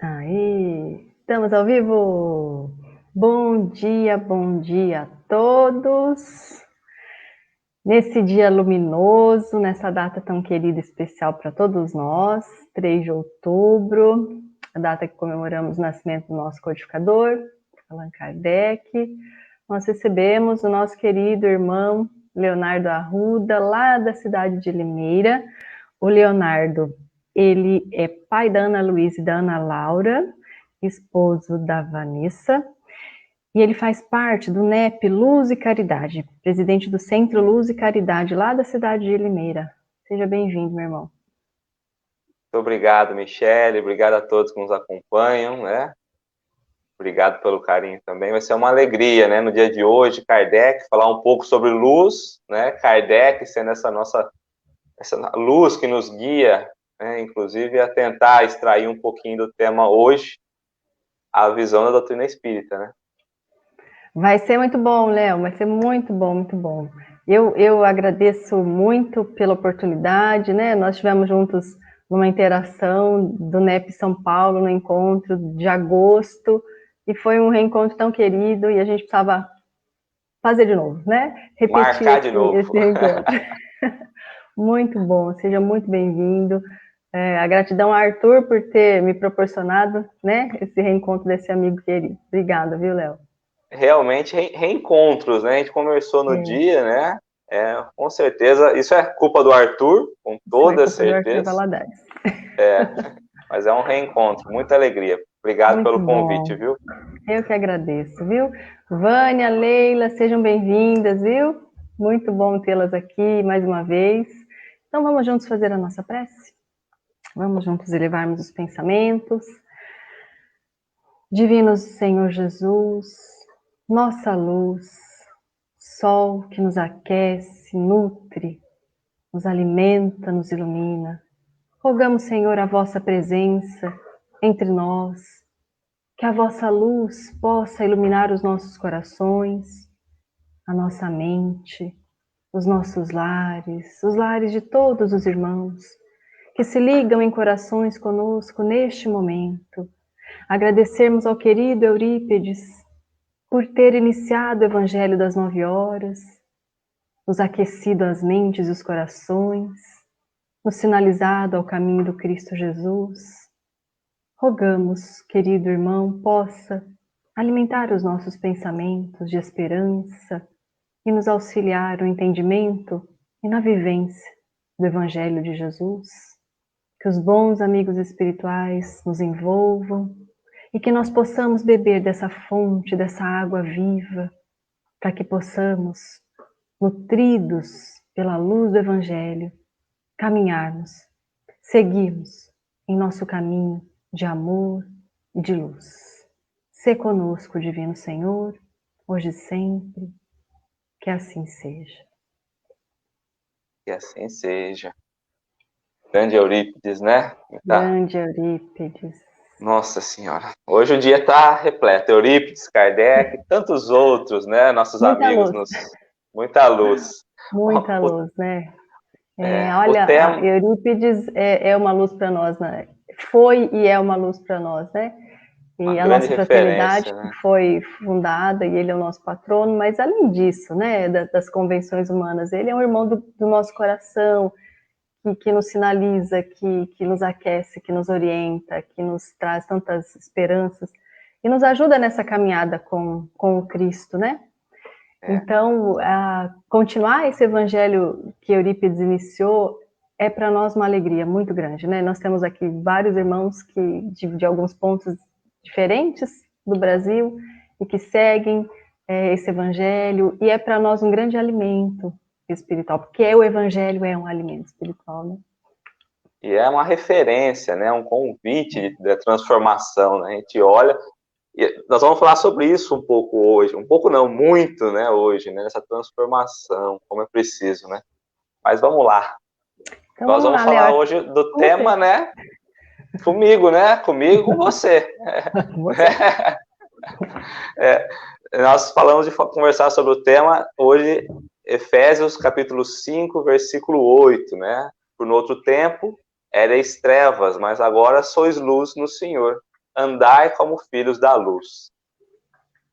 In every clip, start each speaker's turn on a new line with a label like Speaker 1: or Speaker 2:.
Speaker 1: Aí, estamos ao vivo! Bom dia a todos! Nesse dia luminoso, nessa data tão querida e especial para todos nós, 3 de outubro, a data que comemoramos o nascimento do nosso codificador, Allan Kardec, nós recebemos o nosso querido irmão Leonardo Arruda, lá da cidade de Limeira. O Leonardo, ele é pai da Ana Luísa e da Ana Laura, esposo da Vanessa, e ele faz parte do NEP Luz e Caridade, presidente do Centro Luz e Caridade, lá da cidade de Limeira. Seja bem-vindo, meu irmão.
Speaker 2: Muito obrigado, Michele, obrigado a todos que nos acompanham, né? Obrigado pelo carinho também. Vai ser uma alegria, né? No dia de hoje, Kardec, falar um pouco sobre luz, né? Kardec sendo essa luz que nos guia, né? Inclusive a tentar extrair um pouquinho do tema hoje, a visão da doutrina espírita, né?
Speaker 1: Vai ser muito bom, Léo, vai ser muito bom, muito bom. Eu agradeço muito pela oportunidade, né? Nós estivemos juntos numa interação do NEP São Paulo, no encontro de agosto, e foi um reencontro tão querido, e a gente precisava fazer de novo, né? Repetir
Speaker 2: Marcar de novo.
Speaker 1: esse reencontro. Muito bom, seja muito bem-vindo. A gratidão a Arthur por ter me proporcionado, né, esse reencontro desse amigo querido. Obrigada, viu, Léo?
Speaker 2: Realmente reencontros, né? A gente conversou no dia, né? Com certeza, isso é culpa do Arthur, com toda
Speaker 1: Culpa do Arthur
Speaker 2: certeza.
Speaker 1: Valadares.
Speaker 2: Mas é um reencontro, muita alegria. Obrigado
Speaker 1: Muito
Speaker 2: pelo
Speaker 1: bom.
Speaker 2: convite, viu?
Speaker 1: Eu que agradeço, viu? Vânia, Leila, sejam bem-vindas, viu? Muito bom tê-las aqui mais uma vez. Então vamos juntos fazer a nossa prece? Vamos juntos elevarmos os pensamentos. Divino Senhor Jesus, nossa luz, sol que nos aquece, nutre, nos alimenta, nos ilumina. Rogamos, Senhor, a vossa presença entre nós, que a vossa luz possa iluminar os nossos corações, a nossa mente, os nossos lares, os lares de todos os irmãos que se ligam em corações conosco neste momento. Agradecermos ao querido Eurípides por ter iniciado o Evangelho das 9 horas, nos aquecido as mentes e os corações, nos sinalizado ao caminho do Cristo Jesus. Rogamos, querido irmão, possa alimentar os nossos pensamentos de esperança e nos auxiliar no entendimento e na vivência do Evangelho de Jesus. Que os bons amigos espirituais nos envolvam e que nós possamos beber dessa fonte, dessa água viva, para que possamos, nutridos pela luz do Evangelho, caminharmos, seguirmos em nosso caminho de amor e de luz. Sê conosco, Divino Senhor, hoje e sempre, que assim seja.
Speaker 2: Que assim seja. Grande Eurípides, né?
Speaker 1: Grande Eurípides.
Speaker 2: Nossa Senhora. Hoje o dia está repleto. Eurípides, Kardec, tantos outros, né? Nossos
Speaker 1: Muita
Speaker 2: amigos
Speaker 1: luz.
Speaker 2: Muita luz.
Speaker 1: Muita luz, né?
Speaker 2: O
Speaker 1: Olha,
Speaker 2: tema...
Speaker 1: Eurípides é uma luz para nós, né? Foi e é uma luz para nós, né?
Speaker 2: Uma
Speaker 1: E a
Speaker 2: grande
Speaker 1: nossa fraternidade
Speaker 2: referência, né?
Speaker 1: foi fundada e ele é o nosso patrono, mas além disso, né, das convenções humanas, ele é um irmão do nosso coração, que nos sinaliza, que nos aquece, que nos orienta, que nos traz tantas esperanças e nos ajuda nessa caminhada com o Cristo, né? Então, continuar esse evangelho que Eurípides iniciou é para nós uma alegria muito grande, né? Nós temos aqui vários irmãos que de alguns pontos diferentes do Brasil e que seguem esse evangelho, e é para nós um grande alimento espiritual, porque o evangelho é um alimento espiritual, né?
Speaker 2: E é uma referência, né? Um convite da transformação, né? A gente olha... E nós vamos falar sobre isso um pouco hoje, um pouco não, muito, né, hoje, né, essa transformação, como é preciso, né? Mas vamos lá.
Speaker 1: Então,
Speaker 2: Nós vamos falar
Speaker 1: Léo,
Speaker 2: hoje do
Speaker 1: com
Speaker 2: tema,
Speaker 1: você.
Speaker 2: né? Comigo, né? Comigo, com você.
Speaker 1: Com você.
Speaker 2: Nós falamos de conversar sobre o tema hoje, Efésios capítulo 5, versículo 8, né? Por no outro tempo, erais trevas, mas agora sois luz no Senhor. andai como filhos da luz.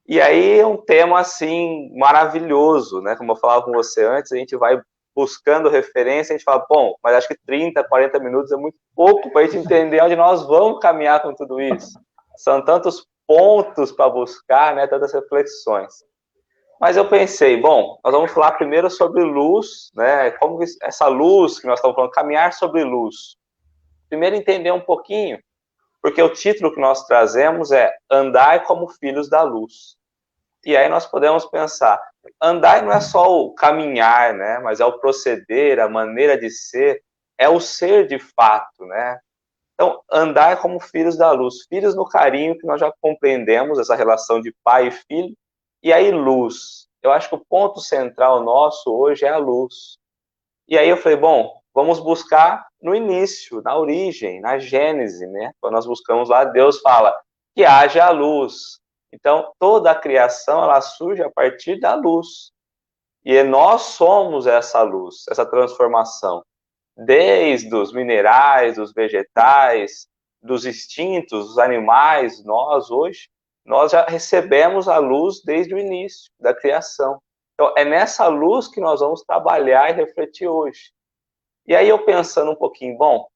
Speaker 2: E aí é um tema, assim, maravilhoso, né? Como eu falava com você antes, a gente vai buscando referência, a gente fala, bom, mas acho que 30, 40 minutos é muito pouco para a gente entender onde nós vamos caminhar com tudo isso. São tantos pontos para buscar, né? Tantas reflexões. Mas eu pensei, bom, nós vamos falar primeiro sobre luz, né? Como essa luz que nós estamos falando, caminhar sobre luz. Primeiro entender um pouquinho, porque o título que nós trazemos é Andai como filhos da luz. E aí nós podemos pensar, andar não é só o caminhar, né? Mas é o proceder, a maneira de ser, é o ser de fato, né? Então, andar como filhos da luz, filhos no carinho que nós já compreendemos, essa relação de pai e filho, e aí luz. Eu acho que o ponto central nosso hoje é a luz. E aí eu falei, bom, vamos buscar no início, na origem, na Gênese, né? Quando nós buscamos lá, Deus fala que haja a luz. Então, toda a criação, ela surge a partir da luz. E nós somos essa luz, essa transformação. Desde os minerais, dos vegetais, dos instintos, dos animais, nós hoje, nós já recebemos a luz desde o início da criação. Então, é nessa luz que nós vamos trabalhar e refletir hoje. E aí eu pensando um pouquinho, bom,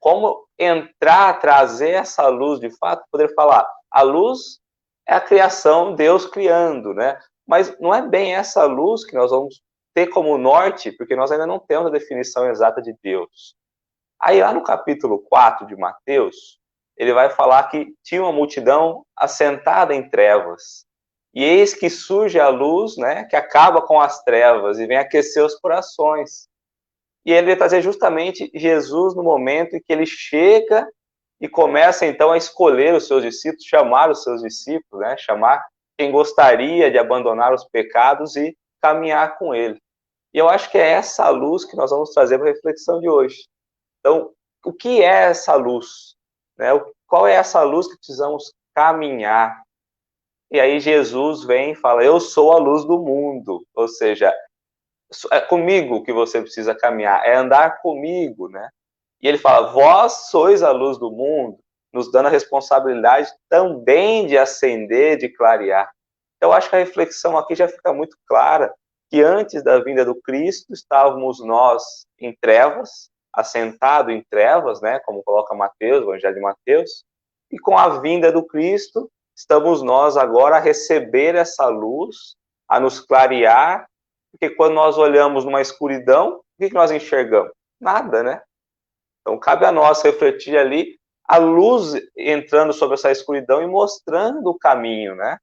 Speaker 2: como entrar, trazer essa luz de fato, poder falar, a luz é a criação, Deus criando, né? Mas não é bem essa luz que nós vamos ter como norte, porque nós ainda não temos a definição exata de Deus. Aí lá no capítulo 4 de Mateus, ele vai falar que tinha uma multidão assentada em trevas. E eis que surge a luz, né, que acaba com as trevas e vem aquecer os corações. E ele vai trazer justamente Jesus no momento em que ele chega e começa então a escolher os seus discípulos, chamar os seus discípulos, né, chamar quem gostaria de abandonar os pecados e caminhar com ele. E eu acho que é essa luz que nós vamos trazer para a reflexão de hoje. Então, o que é essa luz? Né? Qual é essa luz que precisamos caminhar? E aí Jesus vem e fala, eu sou a luz do mundo. Ou seja, é comigo que você precisa caminhar, é andar comigo, né? E ele fala, vós sois a luz do mundo, nos dando a responsabilidade também de acender, de clarear. Então, eu acho que a reflexão aqui já fica muito clara, que antes da vinda do Cristo, estávamos nós em trevas, assentado em trevas, né, como coloca Mateus, o Evangelho de Mateus, e com a vinda do Cristo, estamos nós agora a receber essa luz, a nos clarear, porque quando nós olhamos numa escuridão, o que nós enxergamos? Nada, né? Então, cabe a nós refletir ali a luz entrando sobre essa escuridão e mostrando o caminho, né?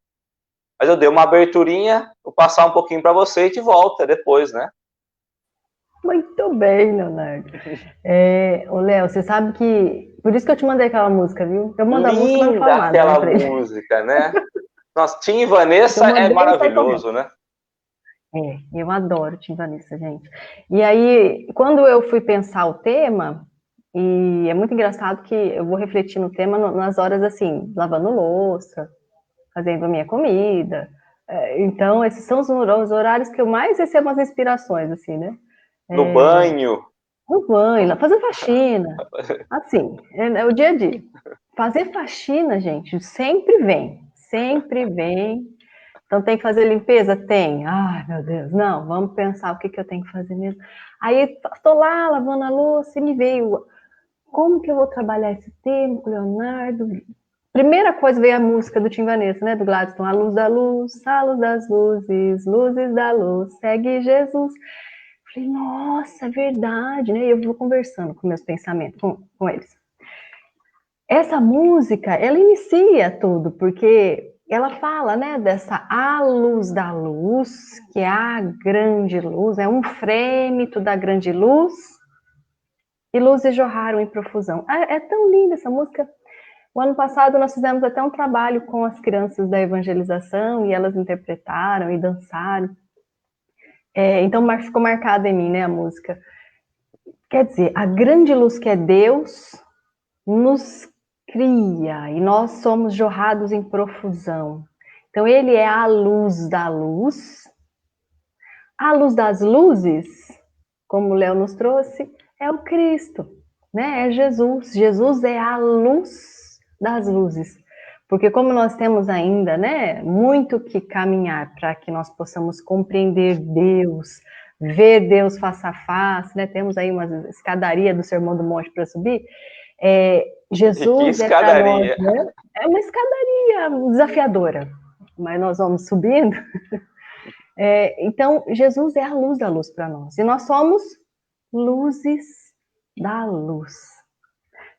Speaker 2: Mas eu dei uma aberturinha, vou passar um pouquinho para você e a gente volta depois, né?
Speaker 1: Muito bem, Leonardo. Ô, Léo, você sabe que... Por isso que eu te mandei aquela música, viu? Eu mando a música, mas não falo nada.
Speaker 2: Aquela música, né? Nossa, Tim e Vanessa é maravilhoso, né?
Speaker 1: Eu adoro Tim e Vanessa, gente. E aí, quando eu fui pensar o tema, e é muito engraçado que eu vou refletir no tema nas horas, assim, lavando louça, fazendo a minha comida. Então, esses são os horários que eu mais recebo as inspirações, assim, né?
Speaker 2: No banho.
Speaker 1: No banho, fazendo faxina. Assim, é o dia a dia. Fazer faxina, gente, sempre vem. Sempre vem. Então, tem que fazer limpeza? Tem. Ai, meu Deus, não, vamos pensar o que eu tenho que fazer mesmo. Aí, estou lá lavando a louça e me veio, como que eu vou trabalhar esse tema com o Leonardo? Primeira coisa veio a música do Tim Vanessa, né, do Gladstone, a luz a luz das luzes, luzes da luz, segue Jesus. Falei, nossa, é verdade, né? E eu vou conversando com meus pensamentos, com eles. Essa música, ela inicia tudo, porque ela fala, né, dessa a luz da luz, que é a grande luz, é um frêmito da grande luz, e luzes jorraram em profusão. É tão linda essa música. O ano passado nós fizemos até um trabalho com as crianças da evangelização, e elas interpretaram e dançaram. Então ficou marcada em mim, né, a música. Quer dizer, a grande luz que é Deus nos cria e nós somos jorrados em profusão. Então ele é a luz da luz. A luz das luzes, como o Léo nos trouxe, é o Cristo, né? É Jesus. Jesus é a luz das luzes. Porque como nós temos ainda, né, muito que caminhar para que nós possamos compreender Deus, ver Deus face a face, né, temos aí uma escadaria do Sermão do Monte para subir, Jesus é para nós, né, é uma escadaria desafiadora, mas nós vamos subindo. Então, Jesus é a luz da luz para nós, e nós somos luzes da luz.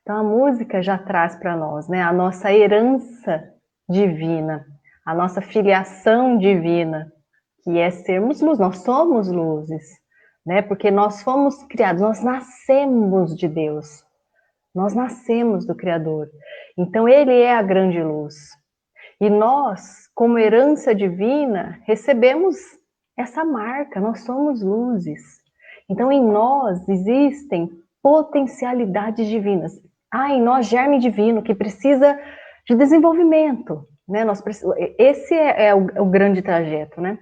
Speaker 1: Então, a música já traz para nós, né, a nossa herança divina, a nossa filiação divina, que é sermos luz. Nós somos luzes, né, porque nós fomos criados, nós nascemos de Deus, nós nascemos do Criador. Então, Ele é a grande luz. E nós, como herança divina, recebemos essa marca, nós somos luzes. Então, em nós existem potencialidades divinas. Em nós, germe divino, que precisa de desenvolvimento, né? Esse é o grande trajeto, né?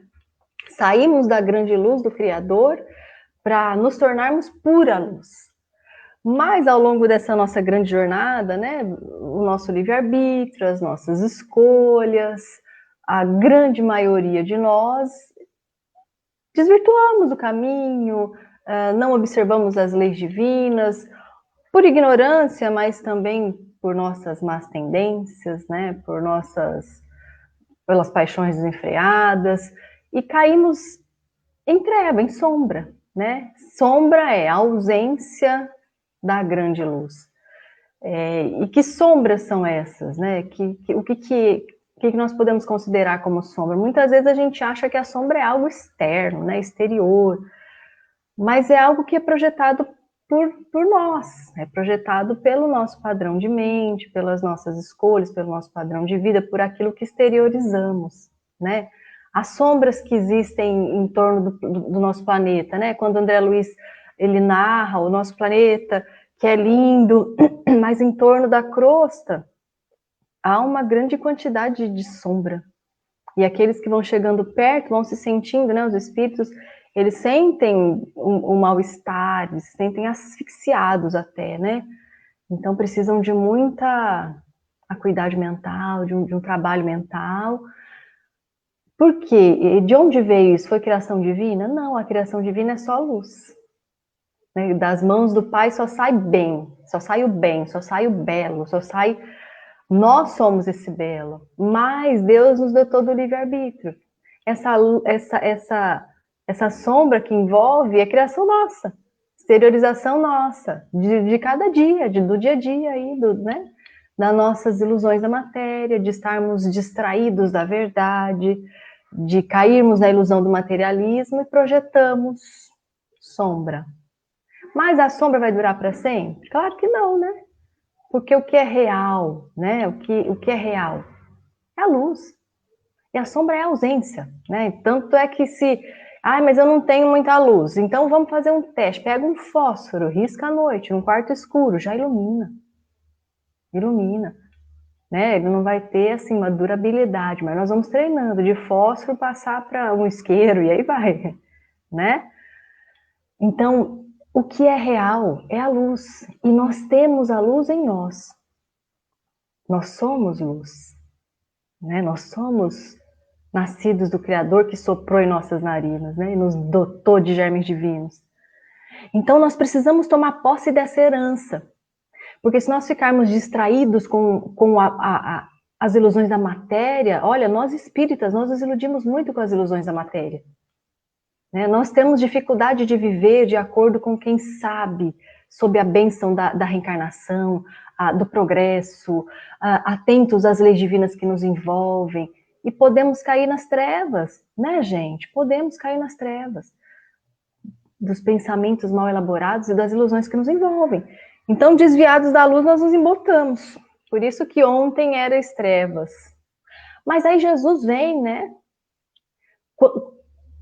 Speaker 1: Saímos da grande luz do Criador para nos tornarmos pura luz. Mas ao longo dessa nossa grande jornada, né, o nosso livre-arbítrio, as nossas escolhas, a grande maioria de nós desvirtuamos o caminho, não observamos as leis divinas, por ignorância, mas também por nossas más tendências, né, pelas paixões desenfreadas, e caímos em treva, em sombra, né? Sombra é a ausência da grande luz. E que sombras são essas, né? O que nós podemos considerar como sombra? Muitas vezes a gente acha que a sombra é algo externo, né? Exterior, mas é algo que é projetado por nós, é projetado pelo nosso padrão de mente, pelas nossas escolhas, pelo nosso padrão de vida, por aquilo que exteriorizamos, né? As sombras que existem em torno do nosso planeta, né? Quando André Luiz ele narra o nosso planeta, que é lindo, mas em torno da crosta há uma grande quantidade de sombra. E aqueles que vão chegando perto vão se sentindo, né? Os espíritos, eles sentem um mal-estar, eles se sentem asfixiados até, né? Então precisam de muita acuidade mental, de um trabalho mental. Por quê? De onde veio isso? Foi criação divina? Não, a criação divina é só luz. Né? Das mãos do Pai só sai bem, só sai o bem, só sai o belo, só sai... Nós somos esse belo, mas Deus nos dotou do livre-arbítrio. Essa sombra que envolve é criação nossa, exteriorização nossa, de cada dia, do dia a dia aí, né? Das nossas ilusões da matéria, de estarmos distraídos da verdade, de cairmos na ilusão do materialismo e projetamos sombra. Mas a sombra vai durar para sempre? Claro que não, né? Porque o que é real, né? O que é real é a luz. E a sombra é a ausência, né? Tanto é que mas eu não tenho muita luz, então vamos fazer um teste. Pega um fósforo, risca à noite, num quarto escuro, já ilumina. Ilumina. Né? Ele não vai ter, assim, uma durabilidade, mas nós vamos treinando de fósforo passar para um isqueiro e aí vai, né? Então, o que é real é a luz. E nós temos a luz em nós. Nós somos luz. Né? Nós somos nascidos do Criador que soprou em nossas narinas, né? E nos dotou de germes divinos. Então, nós precisamos tomar posse dessa herança. Porque se nós ficarmos distraídos com as ilusões da matéria, olha, nós espíritas, nós nos iludimos muito com as ilusões da matéria. Né? Nós temos dificuldade de viver de acordo com quem sabe, sob a bênção da reencarnação, do progresso, atentos às leis divinas que nos envolvem, e podemos cair nas trevas, né, gente? Podemos cair nas trevas dos pensamentos mal elaborados e das ilusões que nos envolvem. Então, desviados da luz, nós nos embotamos. Por isso que ontem era as trevas. Mas aí Jesus vem, né?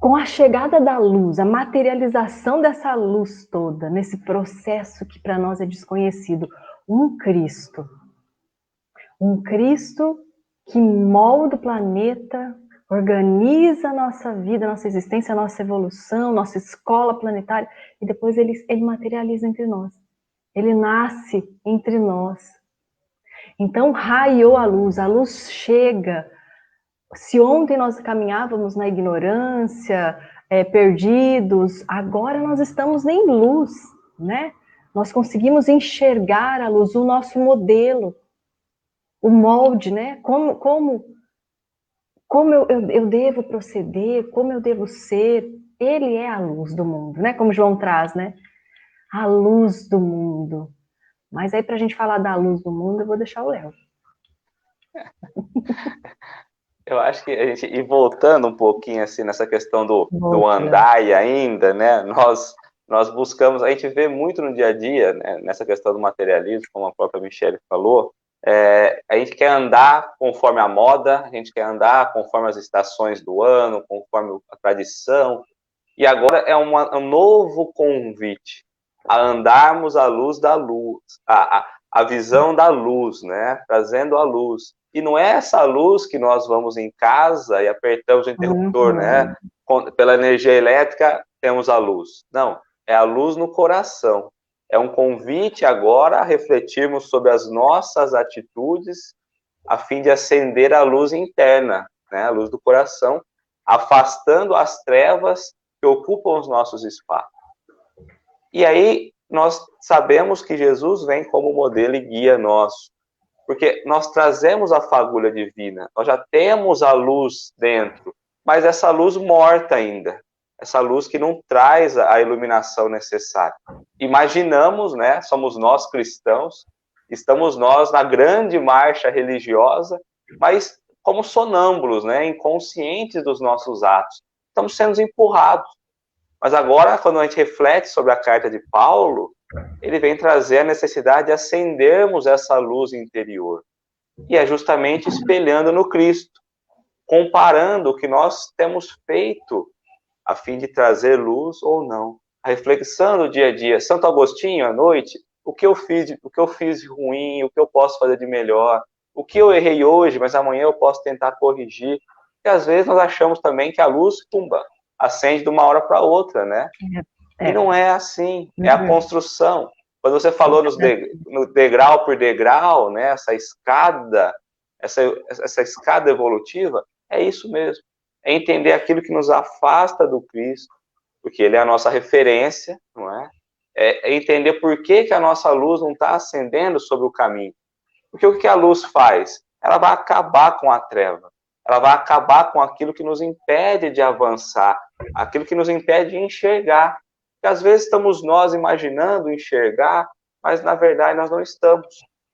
Speaker 1: Com a chegada da luz, a materialização dessa luz toda, nesse processo que para nós é desconhecido, um Cristo que molda o planeta, organiza a nossa vida, a nossa existência, a nossa evolução, nossa escola planetária, e depois ele materializa entre nós. Ele nasce entre nós. Então raiou a luz chega. Se ontem nós caminhávamos na ignorância, perdidos, agora nós estamos em luz, né? Nós conseguimos enxergar a luz, o nosso modelo, o molde, né? Como eu devo proceder, como eu devo ser. Ele é a luz do mundo, né? Como João traz, né? A luz do mundo. Mas aí, para a gente falar da luz do mundo, eu vou deixar o Léo.
Speaker 2: Eu acho que a gente, e voltando um pouquinho assim nessa questão do andai ainda, né? Nós buscamos, a gente vê muito no dia a dia, né, nessa questão do materialismo, como a própria Michelle falou, a gente quer andar conforme a moda, a gente quer andar conforme as estações do ano, conforme a tradição, e agora é um novo convite a andarmos à luz da luz, a visão da luz, né? Trazendo a luz. E não é essa luz que nós vamos em casa e apertamos o interruptor, né? Pela energia elétrica temos a luz. Não, é a luz no coração. É um convite agora a refletirmos sobre as nossas atitudes a fim de acender a luz interna, né? A luz do coração, afastando as trevas que ocupam os nossos espaços. E aí nós sabemos que Jesus vem como modelo e guia nosso, porque nós trazemos a fagulha divina, nós já temos a luz dentro, mas essa luz morta ainda, essa luz que não traz a iluminação necessária. Imaginamos, né, somos nós cristãos, estamos nós na grande marcha religiosa, mas como sonâmbulos, né, inconscientes dos nossos atos, estamos sendo empurrados. Mas agora, quando a gente reflete sobre a carta de Paulo, ele vem trazer a necessidade de acendermos essa luz interior. E é justamente espelhando no Cristo, comparando o que nós temos feito a fim de trazer luz ou não. A reflexão do dia a dia. Santo Agostinho, à noite, o que eu fiz de ruim, o que eu posso fazer de melhor, o que eu errei hoje, mas amanhã eu posso tentar corrigir. E às vezes nós achamos também que a luz, pumba, acende de uma hora para outra, né? E não é assim, é a construção. Quando você falou no degrau por degrau, né, essa escada evolutiva, é isso mesmo. É entender aquilo que nos afasta do Cristo, porque Ele é a nossa referência, não é? É entender por que a nossa luz não está acendendo sobre o caminho. Porque o que a luz faz? Ela vai acabar com a treva. Ela vai acabar com aquilo que nos impede de avançar, aquilo que nos impede de enxergar. Porque às vezes estamos nós imaginando enxergar, mas na verdade nós não estamos.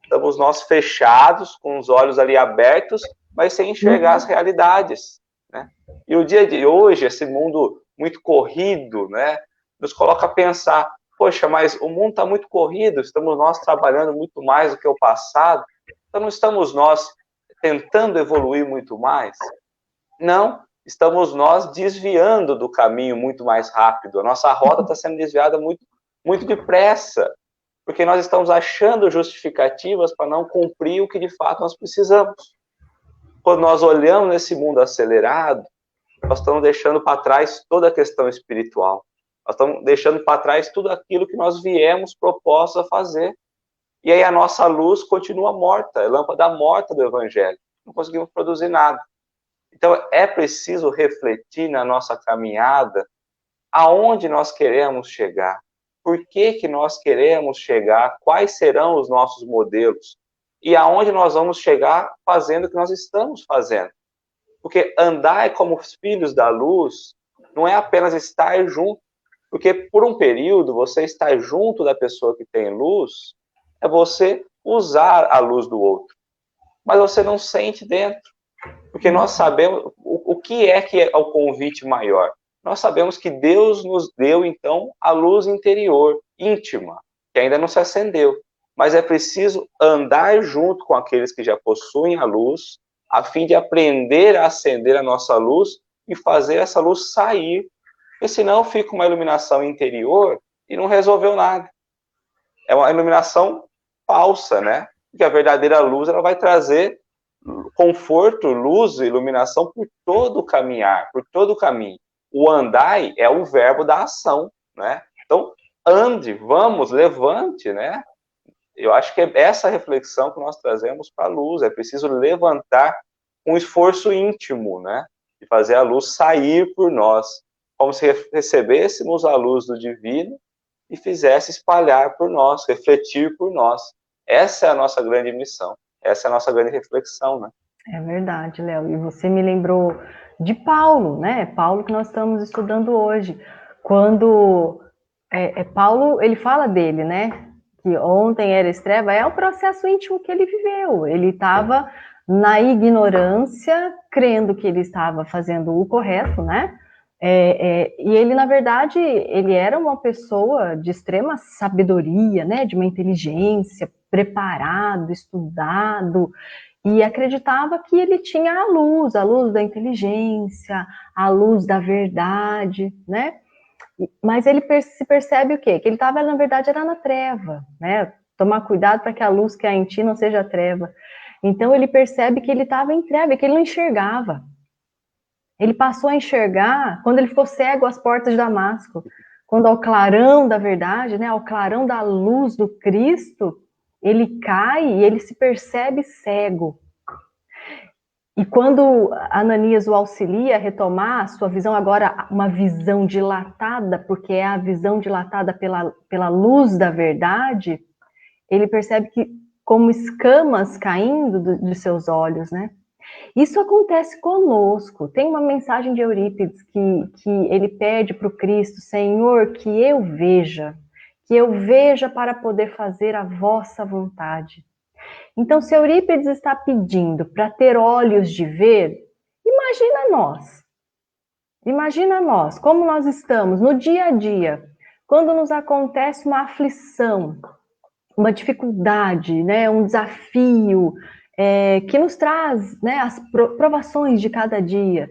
Speaker 2: Estamos nós fechados, com os olhos ali abertos, mas sem enxergar as realidades, né? E o dia de hoje, esse mundo muito corrido, né, nos coloca a pensar, poxa, mas o mundo está muito corrido, estamos nós trabalhando muito mais do que o passado, então não estamos nós tentando evoluir muito mais? Não, estamos nós desviando do caminho muito mais rápido. A nossa rota está sendo desviada muito, muito depressa, porque nós estamos achando justificativas para não cumprir o que de fato nós precisamos. Quando nós olhamos nesse mundo acelerado, nós estamos deixando para trás toda a questão espiritual. Nós estamos deixando para trás tudo aquilo que nós viemos propostos a fazer. E aí a nossa luz continua morta, é lâmpada morta do Evangelho. Não conseguimos produzir nada. Então é preciso refletir na nossa caminhada aonde nós queremos chegar. Por que nós queremos chegar? Quais serão os nossos modelos? E aonde nós vamos chegar fazendo o que nós estamos fazendo? Porque andar como os filhos da luz não é apenas estar junto. Porque por um período, você estar junto da pessoa que tem luz é você usar a luz do outro. Mas você não sente dentro. Porque nós sabemos o que é o convite maior. Nós sabemos que Deus nos deu, então, a luz interior, íntima, que ainda não se acendeu. Mas é preciso andar junto com aqueles que já possuem a luz, a fim de aprender a acender a nossa luz e fazer essa luz sair. Porque senão fica uma iluminação interior e não resolveu nada. É uma iluminação falsa, né? Porque a verdadeira luz ela vai trazer conforto, luz e iluminação por todo o caminhar, por todo o caminho. O andai é o verbo da ação, né? Então, ande, vamos, levante, né? eu acho que é essa reflexão que nós trazemos para a luz. É preciso levantar um esforço íntimo, né? De fazer a luz sair por nós, como se recebêssemos a luz do divino e fizesse espalhar por nós, refletir por nós. Essa é a nossa grande missão, essa é a nossa grande reflexão, né?
Speaker 1: É verdade, Léo. E você me lembrou de Paulo, né? Paulo que nós estamos estudando hoje. Quando Paulo, ele fala dele, né? Que ontem era treva, é o processo íntimo que ele viveu. Ele estava na ignorância, crendo que ele estava fazendo o correto, né? E ele, na verdade, ele era uma pessoa de extrema sabedoria, né? De uma inteligência, preparado, estudado, e acreditava que ele tinha a luz da inteligência, a luz da verdade, né? Mas ele se percebe o quê? Que ele estava, na verdade, era na treva, né? Tomar cuidado para que a luz que há em ti não seja treva. Então ele percebe que ele estava em treva, que ele não enxergava. Ele passou a enxergar quando ele ficou cego às portas de Damasco. Quando ao clarão da verdade, né, ao clarão da luz do Cristo, ele cai e ele se percebe cego. E quando Ananias o auxilia a retomar a sua visão, agora uma visão dilatada, porque é a visão dilatada pela luz da verdade, ele percebe que como escamas caindo de seus olhos, né? Isso acontece conosco. Tem uma mensagem de Eurípides que ele pede para o Cristo: Senhor, que eu veja para poder fazer a vossa vontade. Então, se Eurípides está pedindo para ter olhos de ver, imagina nós, como nós estamos no dia a dia, quando nos acontece uma aflição, uma dificuldade, né, um desafio, que nos traz, né, as provações de cada dia.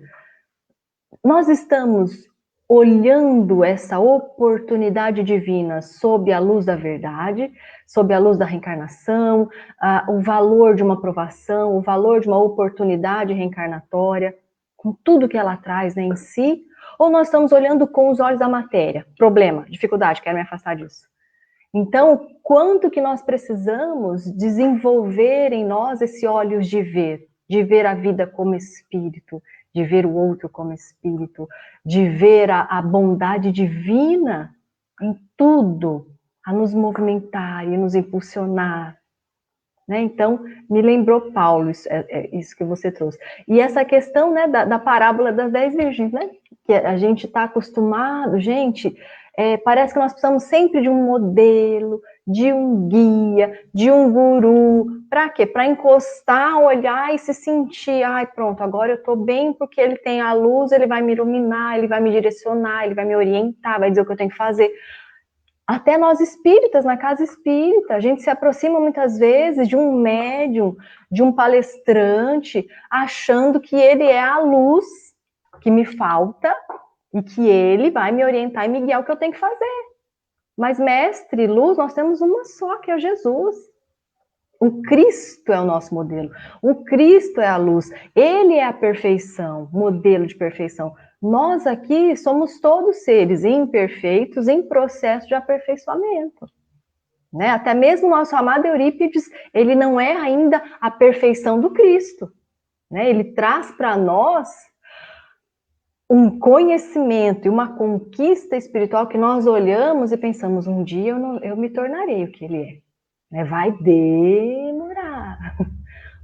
Speaker 1: Nós estamos olhando essa oportunidade divina sob a luz da verdade, sob a luz da reencarnação, o valor de uma provação, o valor de uma oportunidade reencarnatória, com tudo que ela traz, né, em si, ou nós estamos olhando com os olhos da matéria? Problema, dificuldade, quero me afastar disso. Então, quanto que nós precisamos desenvolver em nós esse olhos de ver a vida como espírito, de ver o outro como espírito, de ver a bondade divina em tudo, a nos movimentar e nos impulsionar. Né? Então, me lembrou Paulo, isso que você trouxe. E essa questão, né, da parábola das 10 virgens, né? Que a gente está acostumado, gente, parece que nós precisamos sempre de um modelo, de um guia, de um guru. Para quê? Para encostar, olhar e se sentir, ai, pronto, agora eu estou bem porque ele tem a luz, ele vai me iluminar, ele vai me direcionar, ele vai me orientar, vai dizer o que eu tenho que fazer. Até nós espíritas, na casa espírita, a gente se aproxima muitas vezes de um médium, de um palestrante, achando que ele é a luz que me falta e que ele vai me orientar e me guiar o que eu tenho que fazer. Mas mestre, luz, nós temos uma só, que é Jesus. O Cristo é o nosso modelo. O Cristo é a luz. Ele é a perfeição, modelo de perfeição. Nós aqui somos todos seres imperfeitos em processo de aperfeiçoamento. Né? Até mesmo o nosso amado Eurípides, ele não é ainda a perfeição do Cristo. Né? Ele traz para nós um conhecimento e uma conquista espiritual que nós olhamos e pensamos, um dia eu me tornarei o que ele é. Vai demorar.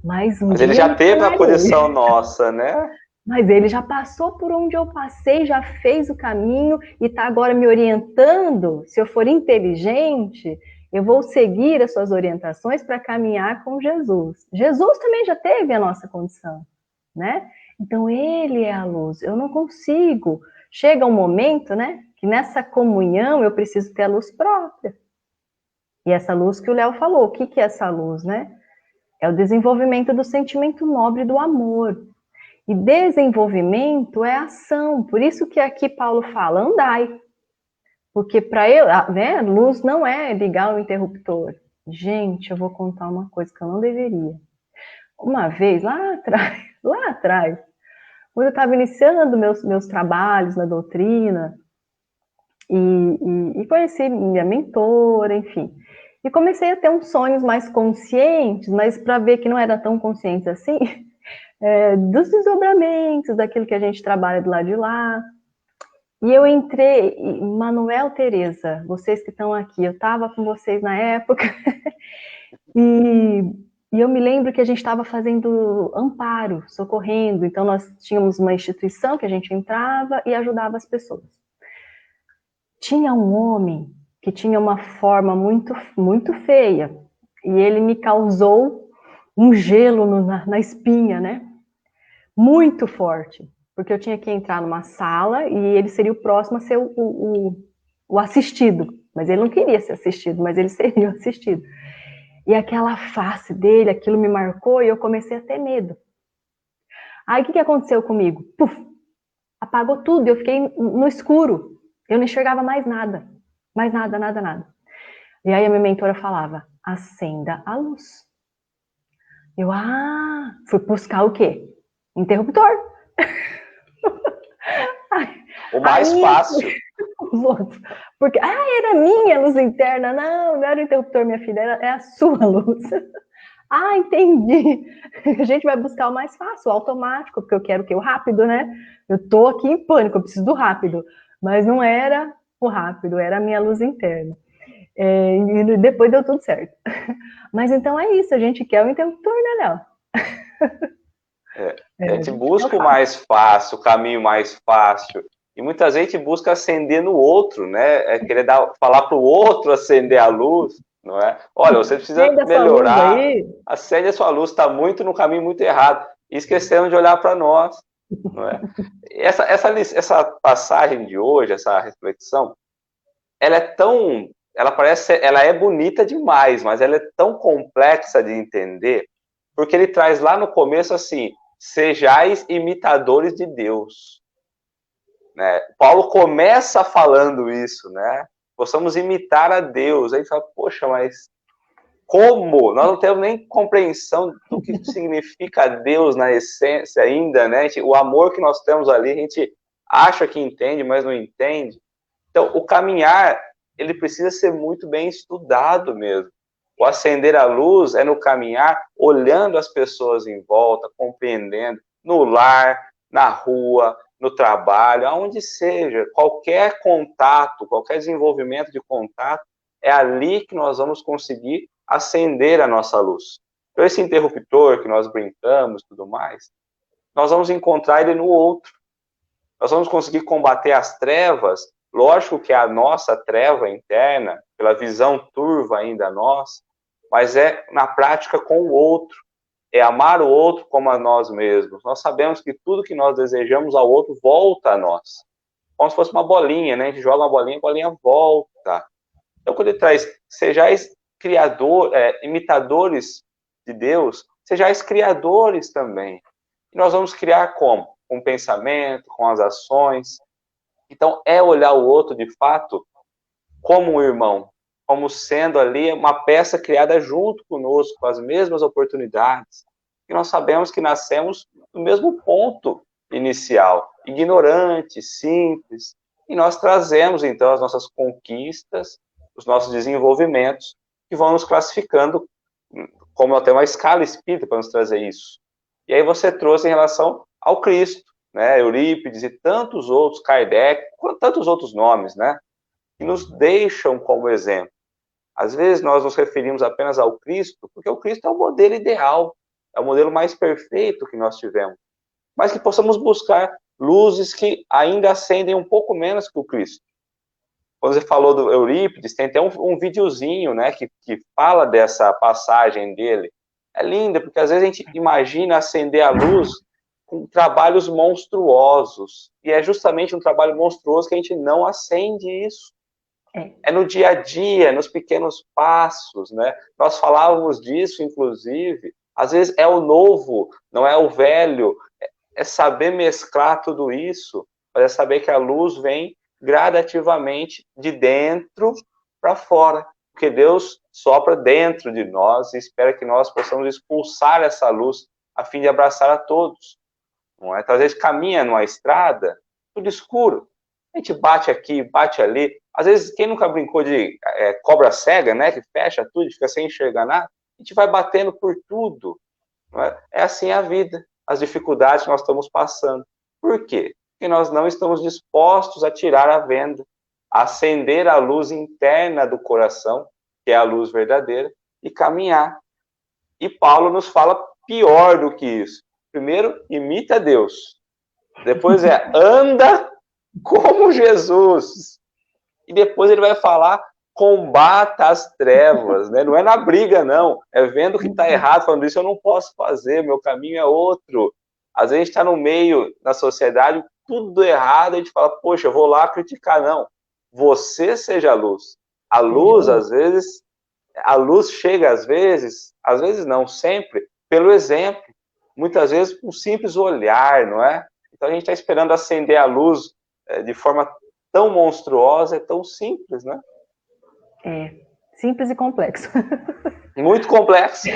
Speaker 1: Mas
Speaker 2: ele já teve a posição nossa, né?
Speaker 1: Mas ele já passou por onde eu passei, já fez o caminho e está agora me orientando. Se eu for inteligente, eu vou seguir as suas orientações para caminhar com Jesus. Jesus também já teve a nossa condição, né? Então ele é a luz. Eu não consigo. Chega um momento, né, que nessa comunhão eu preciso ter a luz própria. E essa luz que o Léo falou, o que é essa luz, né? É o desenvolvimento do sentimento nobre do amor. E desenvolvimento é ação. Por isso que aqui Paulo fala, andai. Porque para ele, né, luz não é ligar o interruptor. Gente, eu vou contar uma coisa que eu não deveria. Uma vez, lá atrás, quando eu estava iniciando meus trabalhos na doutrina, e conheci minha mentora, enfim. E comecei a ter uns sonhos mais conscientes, mas para ver que não era tão conscientes assim, dos desdobramentos, daquilo que a gente trabalha do lado de lá. E eu entrei, Manuel, Tereza, vocês que estão aqui, eu estava com vocês na época, e eu me lembro que a gente estava fazendo amparo, socorrendo, então nós tínhamos uma instituição que a gente entrava e ajudava as pessoas. Tinha um homem que tinha uma forma muito, muito feia, e ele me causou um gelo na espinha, né? Muito forte, porque eu tinha que entrar numa sala e ele seria o próximo a ser o assistido, mas ele não queria ser assistido, mas ele seria o assistido. E aquela face dele, aquilo me marcou e eu comecei a ter medo. Aí o que aconteceu comigo? Puf, apagou tudo, eu fiquei no escuro, eu não enxergava mais nada, nada. E aí a minha mentora falava, acenda a luz. Eu, fui buscar o quê? Interruptor.
Speaker 2: O mais fácil.
Speaker 1: Os outros. Porque, era minha luz interna. Não, não era o interruptor, minha filha, é a sua luz. Entendi. A gente vai buscar o mais fácil, o automático, porque eu quero o quê? O rápido, né? Eu tô aqui em pânico, eu preciso do rápido. Mas não era o rápido, era a minha luz interna. E depois deu tudo certo. Mas então é isso, a gente quer o interruptor, né,
Speaker 2: Léo? A gente busca o mais fácil, o caminho mais fácil. E muitas vezes a gente busca acender no outro, né? Querer falar para o outro acender a luz, não é? Olha, você precisa melhorar, acende a sua luz, está muito no caminho muito errado. E esquecendo de olhar para nós, não é? Essa passagem de hoje, essa reflexão, ela é bonita demais, mas ela é tão complexa de entender, porque ele traz lá no começo assim, sejais imitadores de Deus. Né? Paulo começa falando isso, né? Possamos imitar a Deus. Aí fala, poxa, mas como? Nós não temos nem compreensão do que significa Deus na essência ainda, né? O amor que nós temos ali, a gente acha que entende, mas não entende. Então, o caminhar, ele precisa ser muito bem estudado mesmo. O acender a luz é no caminhar, olhando as pessoas em volta, compreendendo, no lar, na rua, no trabalho, aonde seja, qualquer contato, qualquer desenvolvimento de contato, é ali que nós vamos conseguir acender a nossa luz. Então, esse interruptor que nós brincamos e tudo mais, nós vamos encontrar ele no outro. Nós vamos conseguir combater as trevas, lógico que é a nossa treva interna, pela visão turva ainda nossa, mas é na prática com o outro. É amar o outro como a nós mesmos. Nós sabemos que tudo que nós desejamos ao outro volta a nós. Como se fosse uma bolinha, né? A gente joga uma bolinha, a bolinha volta. Então, quando ele traz, sejais imitadores de Deus, sejais criadores também. E nós vamos criar como? Com o pensamento, com as ações. Então, é olhar o outro, de fato, como um irmão, como sendo ali uma peça criada junto conosco, com as mesmas oportunidades. E nós sabemos que nascemos no mesmo ponto inicial, ignorante, simples, e nós trazemos, então, as nossas conquistas, os nossos desenvolvimentos, que vão nos classificando como até uma escala espírita para nos trazer isso. E aí você trouxe em relação ao Cristo, né, Eurípides e tantos outros, Kardec, tantos outros nomes, né, que nos deixam como exemplo. Às vezes nós nos referimos apenas ao Cristo, porque o Cristo é o modelo ideal, é o modelo mais perfeito que nós tivemos. Mas que possamos buscar luzes que ainda acendem um pouco menos que o Cristo. Quando você falou do Eurípides, tem até um videozinho, né, que fala dessa passagem dele. É linda, porque às vezes a gente imagina acender a luz com trabalhos monstruosos. E é justamente um trabalho monstruoso que a gente não acende isso. É no dia a dia, nos pequenos passos, né? Nós falávamos disso, inclusive. Às vezes é o novo, não é o velho. É saber mesclar tudo isso, mas é saber que a luz vem gradativamente de dentro para fora. Porque Deus sopra dentro de nós e espera que nós possamos expulsar essa luz a fim de abraçar a todos. Não é? Então, às vezes caminha numa estrada, tudo escuro. A gente bate aqui, bate ali, Às vezes, quem nunca brincou de cobra cega, né? Que fecha tudo, fica sem enxergar nada. A gente vai batendo por tudo. Não é? É assim a vida, as dificuldades que nós estamos passando. Por quê? Porque nós não estamos dispostos a tirar a venda, a acender a luz interna do coração, que é a luz verdadeira, e caminhar. E Paulo nos fala pior do que isso. Primeiro, imita Deus. Depois anda como Jesus. E depois ele vai falar, combata as trevas, né? Não é na briga, não. É vendo que está errado, falando isso eu não posso fazer, meu caminho é outro. Às vezes a gente está no meio, na sociedade, tudo errado, a gente fala, poxa, eu vou lá criticar. Não. Você seja a luz. A luz, às vezes, a luz chega às vezes não, sempre, pelo exemplo. Muitas vezes com um simples olhar, não é? Então a gente está esperando acender a luz de forma tão monstruosa, é tão simples, né?
Speaker 1: É, simples e complexo.
Speaker 2: Muito complexo.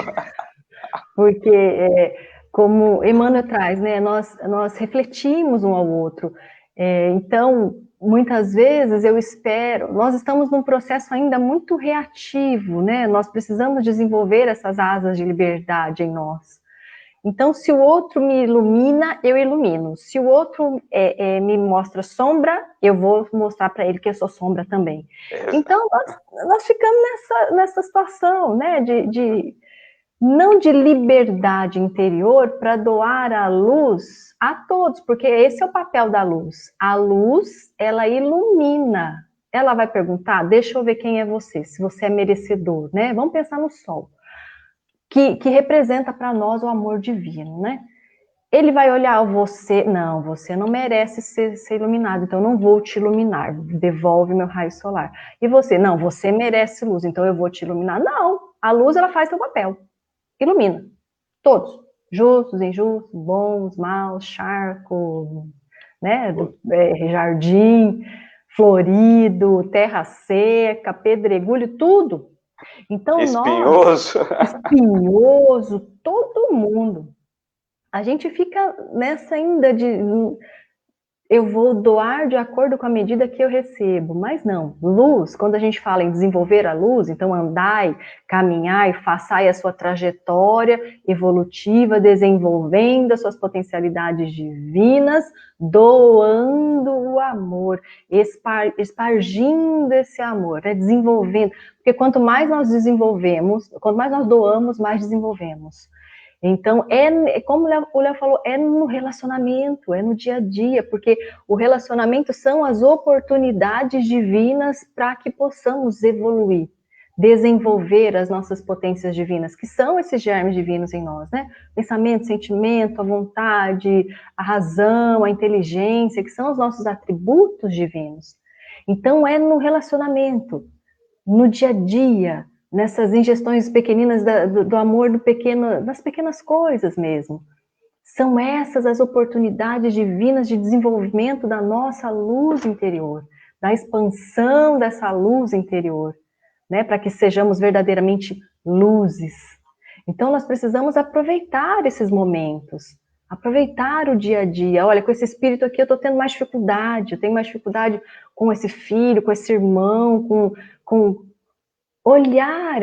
Speaker 1: Porque, como Emmanuel traz, né, nós refletimos um ao outro. Então, muitas vezes eu espero, nós estamos num processo ainda muito reativo, né? Nós precisamos desenvolver essas asas de liberdade em nós. Então, se o outro me ilumina, eu ilumino. Se o outro me mostra sombra, eu vou mostrar para ele que eu sou sombra também. Então, nós ficamos nessa situação, né, não de liberdade interior para doar a luz a todos, porque esse é o papel da luz. A luz, ela ilumina. Ela vai perguntar, deixa eu ver quem é você, se você é merecedor, né? Vamos pensar no sol, que representa para nós o amor divino, né? Ele vai olhar você, não, você não merece ser iluminado, então eu não vou te iluminar, devolve meu raio solar. E você, não, você merece luz, então eu vou te iluminar. Não, a luz ela faz seu papel, ilumina, todos, justos, injustos, bons, maus, charco, né, jardim, florido, terra seca, pedregulho, tudo. Então
Speaker 2: espinhoso.
Speaker 1: espinhoso, todo mundo. A gente fica nessa ainda de eu vou doar de acordo com a medida que eu recebo, mas não, luz, quando a gente fala em desenvolver a luz, então andai, caminhai, façai a sua trajetória evolutiva, desenvolvendo as suas potencialidades divinas, doando o amor, espargindo esse amor, desenvolvendo, porque quanto mais nós desenvolvemos, quanto mais nós doamos, mais desenvolvemos. Então, como o Léo falou, é no relacionamento, é no dia a dia, porque o relacionamento são as oportunidades divinas para que possamos evoluir, desenvolver as nossas potências divinas, que são esses germes divinos em nós, né? Pensamento, sentimento, a vontade, a razão, a inteligência, que são os nossos atributos divinos. Então, é no relacionamento, no dia a dia, nessas ingestões pequeninas do amor das pequenas coisas mesmo. São essas as oportunidades divinas de desenvolvimento da nossa luz interior, da expansão dessa luz interior, né, para que sejamos verdadeiramente luzes. Então nós precisamos aproveitar esses momentos, aproveitar o dia a dia. Olha, com esse espírito aqui eu estou tendo mais dificuldade, eu tenho mais dificuldade com esse filho, com esse irmão, com olhar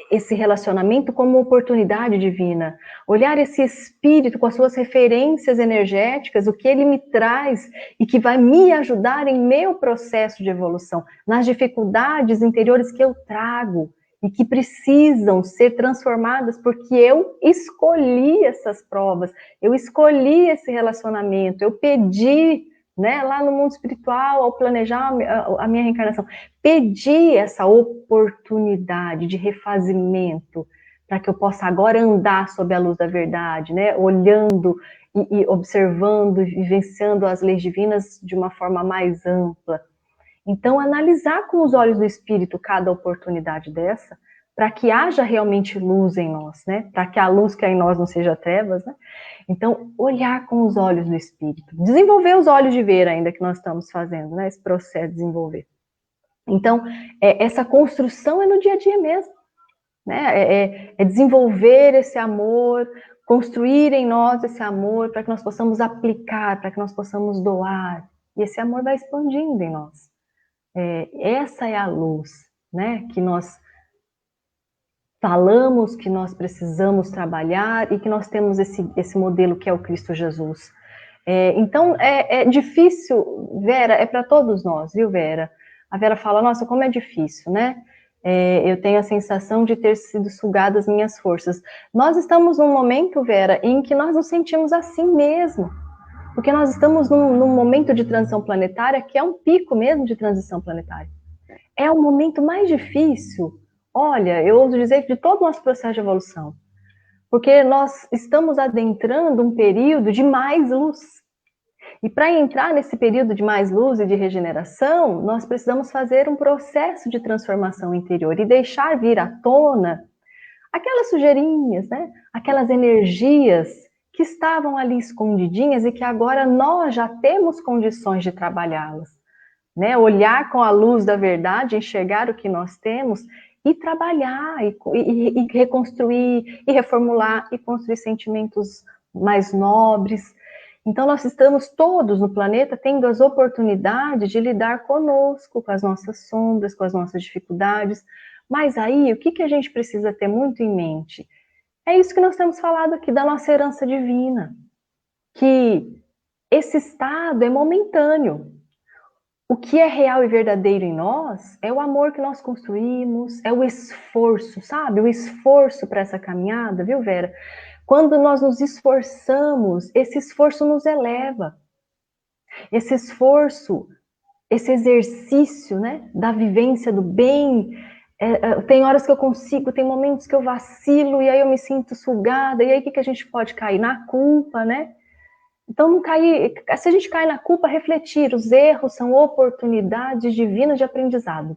Speaker 1: esse relacionamento como uma oportunidade divina, olhar esse espírito com as suas referências energéticas, o que ele me traz e que vai me ajudar em meu processo de evolução, nas dificuldades interiores que eu trago e que precisam ser transformadas porque eu escolhi essas provas, eu escolhi esse relacionamento, eu pedi, né, lá no mundo espiritual, ao planejar a minha reencarnação, pedi essa oportunidade de refazimento para que eu possa agora andar sob a luz da verdade, né, olhando e observando e vivenciando as leis divinas de uma forma mais ampla. Então, analisar com os olhos do espírito cada oportunidade dessa, para que haja realmente luz em nós, né? Para que a luz que há em nós não seja trevas, né? Então, olhar com os olhos do espírito. Desenvolver os olhos de ver ainda que nós estamos fazendo, né? Esse processo de desenvolver. Então, essa construção é no dia a dia mesmo, né? É desenvolver esse amor, construir em nós esse amor para que nós possamos aplicar, para que nós possamos doar. E esse amor vai expandindo em nós. Essa é a luz, né, que nós falamos que nós precisamos trabalhar e que nós temos esse modelo que é o Cristo Jesus. Então, é difícil, Vera, é para todos nós, viu, Vera? A Vera fala, nossa, como é difícil, né? Eu tenho a sensação de ter sido sugada as minhas forças. Nós estamos num momento, Vera, em que nós nos sentimos assim mesmo, porque nós estamos num momento de transição planetária que é um pico mesmo de transição planetária. É o momento mais difícil, olha, eu ouso dizer, de todo o nosso processo de evolução, porque nós estamos adentrando um período de mais luz. E para entrar nesse período de mais luz e de regeneração, nós precisamos fazer um processo de transformação interior e deixar vir à tona aquelas sujeirinhas, né? Aquelas energias que estavam ali escondidinhas e que agora nós já temos condições de trabalhá-las. Né? Olhar com a luz da verdade, enxergar o que nós temos e trabalhar, e reconstruir, e reformular, e construir sentimentos mais nobres. Então, nós estamos todos no planeta tendo as oportunidades de lidar conosco, com as nossas sombras, com as nossas dificuldades. Mas aí, o que a gente precisa ter muito em mente? É isso que nós temos falado aqui da nossa herança divina, que esse estado é momentâneo. O que é real e verdadeiro em nós é o amor que nós construímos, é o esforço, sabe? O esforço para essa caminhada, viu, Vera? Quando nós nos esforçamos, esse esforço nos eleva. Esse esforço, esse exercício, né, da vivência do bem, tem horas que eu consigo, tem momentos que eu vacilo e aí eu me sinto sugada, e aí o que a gente pode cair? Na culpa, né? Então, não cair, se a gente cai na culpa, refletir, os erros são oportunidades divinas de aprendizado.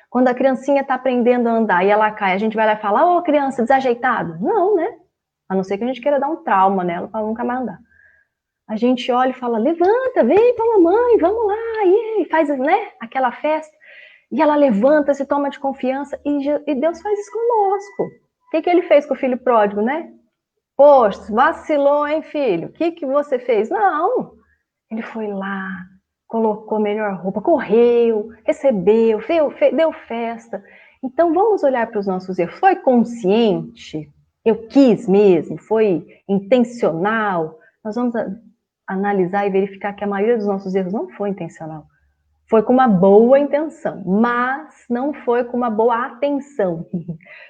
Speaker 1: Quando a criancinha está aprendendo a andar e ela cai, a gente vai lá e fala, ô criança, desajeitado. Não, né? A não ser que a gente queira dar um trauma nela para nunca mais andar. A gente olha e fala, levanta, vem para a mamãe, vamos lá, e faz, né, aquela festa. E ela levanta, se toma de confiança, e Deus faz isso conosco. O que ele fez com o filho pródigo, né? Poxa, vacilou, hein, filho? O que você fez? Não, ele foi lá, colocou a melhor roupa, correu, recebeu, deu festa. Então, vamos olhar para os nossos erros. Foi consciente? Eu quis mesmo? Foi intencional? Nós vamos analisar e verificar que a maioria dos nossos erros não foi intencional. Foi com uma boa intenção, mas não foi com uma boa atenção,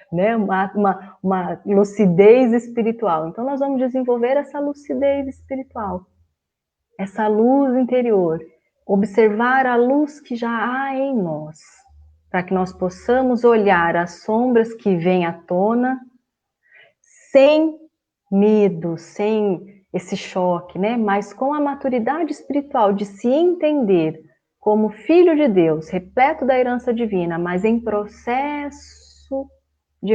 Speaker 1: né? Uma lucidez espiritual. Então, nós vamos desenvolver essa lucidez espiritual, essa luz interior, observar a luz que já há em nós, para que nós possamos olhar as sombras que vêm à tona sem medo, sem esse choque, né? Mas com a maturidade espiritual de se entender como filho de Deus, repleto da herança divina, mas em processo de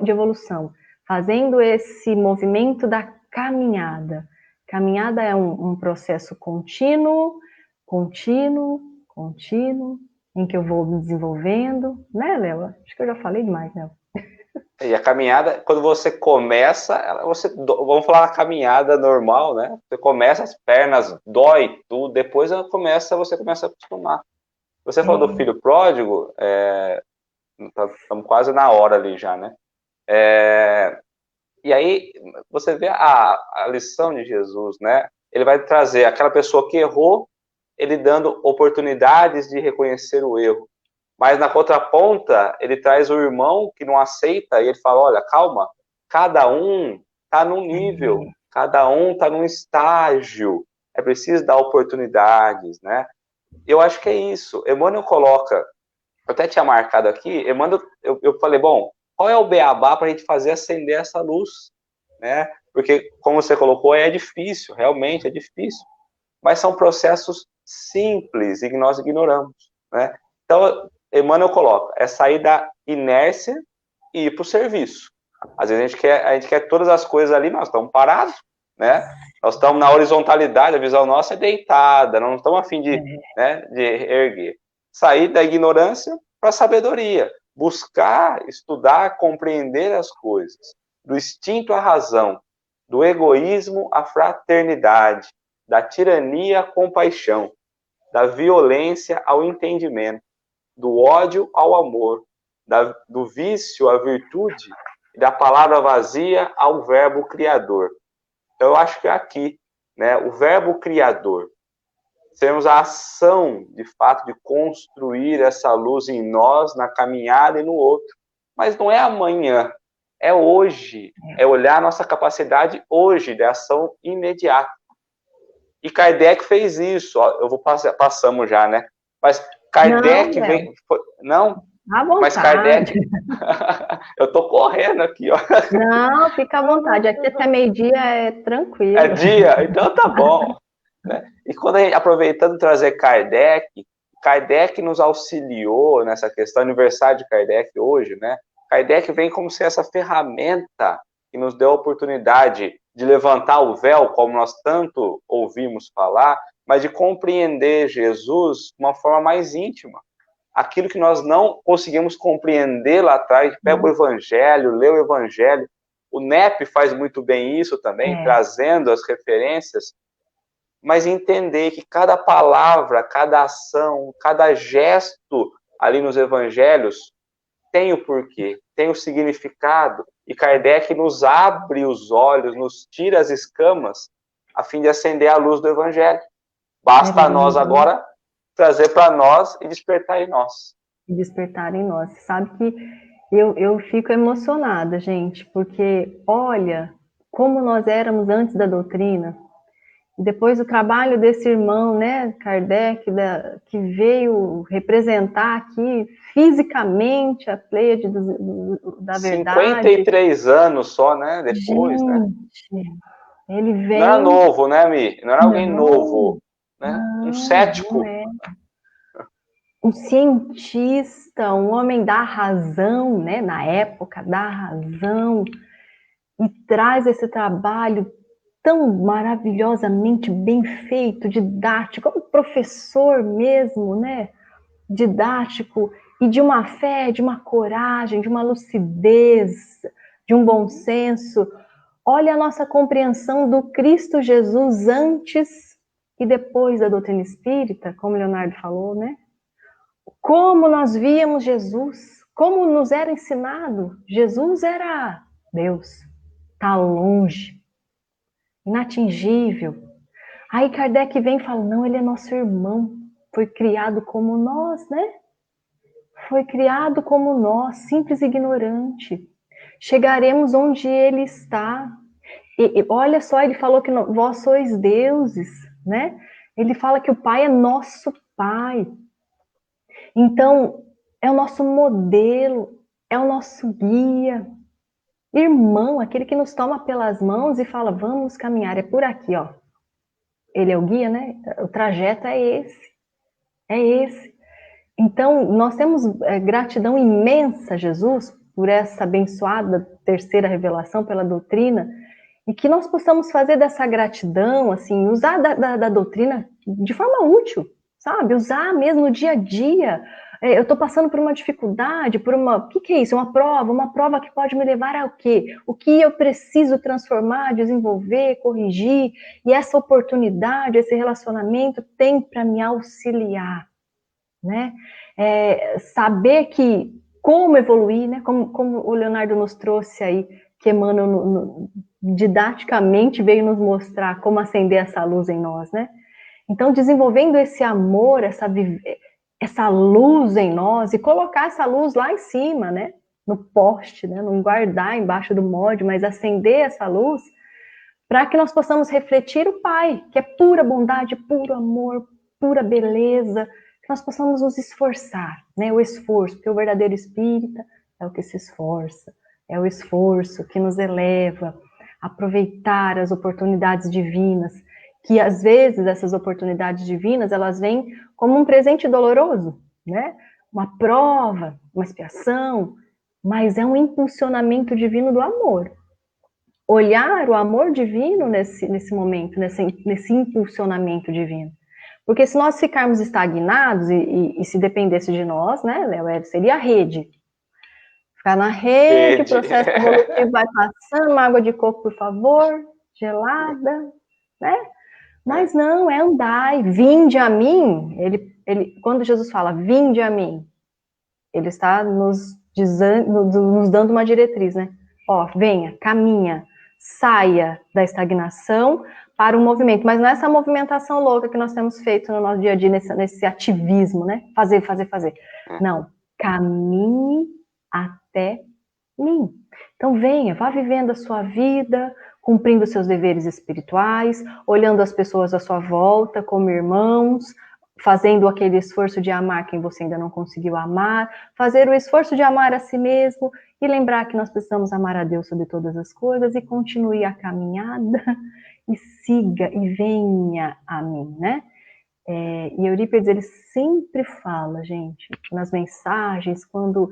Speaker 1: evolução, fazendo esse movimento da caminhada. Caminhada é um processo contínuo, em que eu vou me desenvolvendo, né, Léo? Acho que eu já falei demais, né?
Speaker 2: E a caminhada, quando você começa, vamos falar a caminhada normal, né? Você começa, as pernas dói, tudo, depois você começa a acostumar. Você falou do filho pródigo, estamos quase na hora ali já, né? E aí você vê a lição de Jesus, né? Ele vai trazer aquela pessoa que errou, ele dando oportunidades de reconhecer o erro. Mas na contraponta, ele traz o irmão que não aceita e ele fala, olha, calma, cada um está num nível, cada um está num estágio, é preciso dar oportunidades, né? Eu acho que é isso. Emmanuel coloca, eu até tinha marcado aqui, Emmanuel, eu falei, bom, qual é o beabá para a gente fazer acender essa luz, né? Porque, como você colocou, é difícil, realmente é difícil, mas são processos simples e que nós ignoramos, né? Então, Emmanuel coloca, é sair da inércia e ir para o serviço. Às vezes a gente quer todas as coisas ali, nós estamos parados, né? Nós estamos na horizontalidade, a visão nossa é deitada, não estamos a fim de, né, de erguer. Sair da ignorância para a sabedoria, buscar, estudar, compreender as coisas, do instinto à razão, do egoísmo à fraternidade, da tirania à compaixão, da violência ao entendimento, do ódio ao amor, do vício à virtude, e da palavra vazia ao verbo criador. Então, eu acho que é aqui, né, o verbo criador, temos a ação, de fato, de construir essa luz em nós, na caminhada e no outro. Mas não é amanhã, é hoje. É olhar a nossa capacidade hoje, de ação imediata. E Kardec fez isso. Ó, eu vou passamos já, né? Mas Kardec vem... Não?
Speaker 1: À vontade.
Speaker 2: Mas Kardec... Eu tô correndo aqui, ó.
Speaker 1: Não, fica à vontade. Aqui até meio-dia é tranquilo.
Speaker 2: É dia? Então tá bom. Né? E quando a gente, aproveitando trazer Kardec nos auxiliou nessa questão, aniversário de Kardec hoje, né? Kardec vem como se essa ferramenta que nos deu a oportunidade de levantar o véu, como nós tanto ouvimos falar, mas de compreender Jesus de uma forma mais íntima. Aquilo que nós não conseguimos compreender lá atrás, pega o Evangelho, lê o Evangelho. O NEP faz muito bem isso também, trazendo as referências, mas entender que cada palavra, cada ação, cada gesto ali nos evangelhos tem o porquê, tem o significado, e Kardec nos abre os olhos, nos tira as escamas, a fim de acender a luz do evangelho. Basta a nós agora trazer para nós e despertar em nós.
Speaker 1: Despertar em nós. Você sabe que eu fico emocionada, gente, porque olha como nós éramos antes da doutrina. Depois do trabalho desse irmão, né, Kardec, que veio representar aqui fisicamente a Pleiade da verdade.
Speaker 2: 53 anos só, né, depois,
Speaker 1: gente,
Speaker 2: né?
Speaker 1: Ele vem...
Speaker 2: Não era novo, né, Mi? Não era alguém novo, né?
Speaker 1: Não,
Speaker 2: um cético.
Speaker 1: Um cientista, um homem da razão, né, na época, da razão, e traz esse trabalho tão maravilhosamente bem feito, didático, como professor mesmo, né? Didático, e de uma fé, de uma coragem, de uma lucidez, de um bom senso. Olha a nossa compreensão do Cristo Jesus antes e depois da doutrina espírita, como Leonardo falou, né? Como nós víamos Jesus, como nos era ensinado. Jesus era Deus, está longe, inatingível. Aí Kardec vem e fala, não, ele é nosso irmão, foi criado como nós, né? Foi criado como nós, simples e ignorante. Chegaremos onde ele está. E olha só, ele falou que vós sois deuses, né? Ele fala que o Pai é nosso Pai. Então, é o nosso modelo, é o nosso guia. Irmão, aquele que nos toma pelas mãos e fala, vamos caminhar, é por aqui, ó. Ele é o guia, né? O trajeto é esse. É esse. Então, nós temos gratidão imensa a Jesus por essa abençoada terceira revelação pela doutrina, e que nós possamos fazer dessa gratidão, assim, usar da doutrina de forma útil, sabe? Usar mesmo no dia a dia. Eu estou passando por uma dificuldade, por uma... O que é isso? Uma prova que pode me levar ao quê? O que eu preciso transformar, desenvolver, corrigir, e essa oportunidade, esse relacionamento tem para me auxiliar, né? Saber que como evoluir, né? Como o Leonardo nos trouxe aí, que Emmanuel didaticamente veio nos mostrar como acender essa luz em nós, né? Então, desenvolvendo esse amor, essa luz em nós, e colocar essa luz lá em cima, né? No poste, né? Não guardar embaixo do molde, mas acender essa luz, para que nós possamos refletir o Pai, que é pura bondade, puro amor, pura beleza, que nós possamos nos esforçar, né? O esforço, porque o verdadeiro espírita é o que se esforça, é o esforço que nos eleva a aproveitar as oportunidades divinas, que às vezes essas oportunidades divinas, elas vêm como um presente doloroso, né? Uma prova, uma expiação, mas é um impulsionamento divino do amor. Olhar o amor divino nesse momento, nesse impulsionamento divino. Porque se nós ficarmos estagnados e se dependesse de nós, né, Léo, seria a rede. Ficar na rede, o processo evolutivo vai passando, uma água de coco, por favor, gelada, né? Mas não, é andai, vinde a mim. Quando Jesus fala, vinde a mim, ele está nos dando uma diretriz, né? Ó, venha, caminha, saia da estagnação para um movimento. Mas não é essa movimentação louca que nós temos feito no nosso dia a dia, nesse ativismo, né? Fazer. Não, caminhe até mim. Então venha, vá vivendo a sua vida, cumprindo seus deveres espirituais, olhando as pessoas à sua volta como irmãos, fazendo aquele esforço de amar quem você ainda não conseguiu amar, fazer o esforço de amar a si mesmo e lembrar que nós precisamos amar a Deus sobre todas as coisas e continue a caminhada e siga e venha a mim, né? E Eurípides, ele sempre fala, gente, nas mensagens, quando